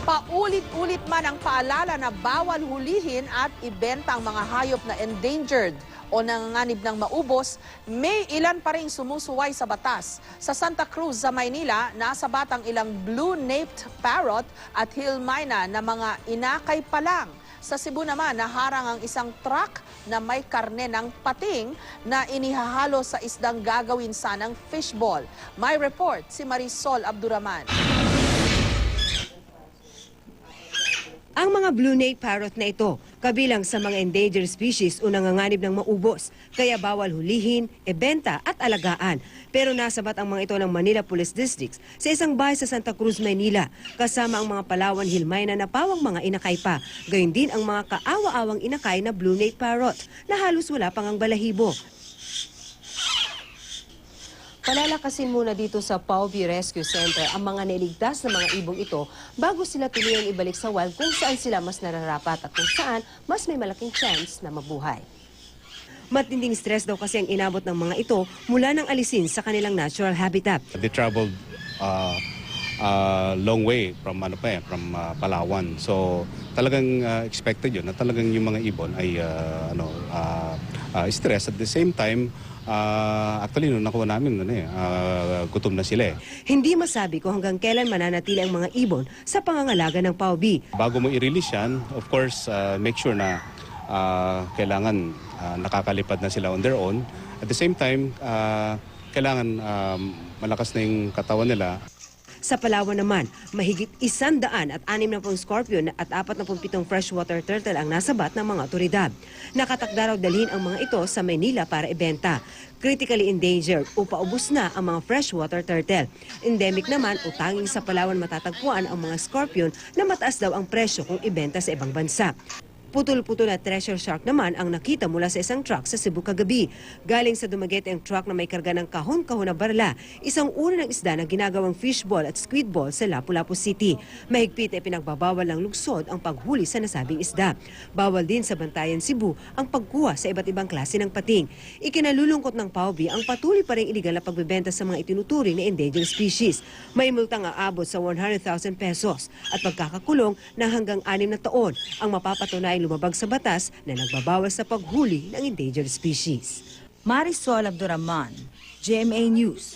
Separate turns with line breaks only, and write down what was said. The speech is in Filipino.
Paulit-ulit man ang paalala na bawal hulihin at ibenta ang mga hayop na endangered o nanganganib ng maubos, may ilan pa ring sumusuway sa batas. Sa Santa Cruz, sa Maynila, nasa batang ilang blue-naped parrot at hill myna na mga inakay pa lang. Sa Cebu naman, naharang ang isang truck na may karne ng pating na inihahalo sa isdang gagawin sanang fishball. May report si Marisol Abduraman.
Ang mga blue-naped parrot na ito, kabilang sa mga endangered species o nanganganib ng maubos, kaya bawal hulihin, ibenta at alagaan. Pero nasabat ang mga ito ng Manila Police Districts sa isang bahay sa Santa Cruz, Maynila, kasama ang mga Palawan hill myna na pawang mga inakay pa. Gayun din ang mga kaawa-awang inakay na blue-naped parrot na halos wala pang ang balahibo. Palalakasin muna dito sa Paubi Rescue Center ang mga niligtas na mga ibong ito bago sila tuluyang ibalik sa wild kung saan sila mas nararapat at kung saan mas may malaking chance na mabuhay. Matinding stress daw kasi ang inabot ng mga ito mula nang alisin sa kanilang natural habitat.
They traveled long way from Palawan. So talagang expected yun na talagang yung mga ibon ay stress. At the same time, actually, nung nakuha namin, gutom na sila eh.
Hindi masabi kung hanggang kailan mananatili ang mga ibon sa pangangalaga ng Paubi.
Bago mo i-release yan, of course, make sure na kailangan nakakalipad na sila on their own. At the same time, kailangan malakas na yung katawan nila.
Sa Palawan naman, mahigit 160 scorpion at 47 freshwater turtle ang nasabat ng mga otoridad. Nakatakda raw dalhin ang mga ito sa Maynila para ibenta. Critically endangered o paubos na ang mga freshwater turtle. Endemic naman o tanging sa Palawan matatagpuan ang mga scorpion na mataas daw ang presyo kung ibenta sa ibang bansa. Putol-putol na treasure shark naman ang nakita mula sa isang truck sa Cebu kagabi. Galing sa Dumaguete ang truck na may karga ng kahon-kahon na barla, isang uri ng isda na ginagawang fishball at squidball sa Lapu-Lapu City. Mahigpit ay pinagbabawal ng lungsod ang paghuli sa nasabing isda. Bawal din sa Bantayan, Cebu ang pagkuha sa iba't ibang klase ng pating. Ikinalulungkot ng Paubi ang patuloy pa ring iligal na pagbebenta sa mga itinuturing na endangered species. May multang aabot sa 100,000 pesos at pagkakakulong na hanggang 6 na taon ang mapapatunay lumabag sa batas na nagbabawas sa paghuli ng endangered species.
Marisol Abduraman, GMA News.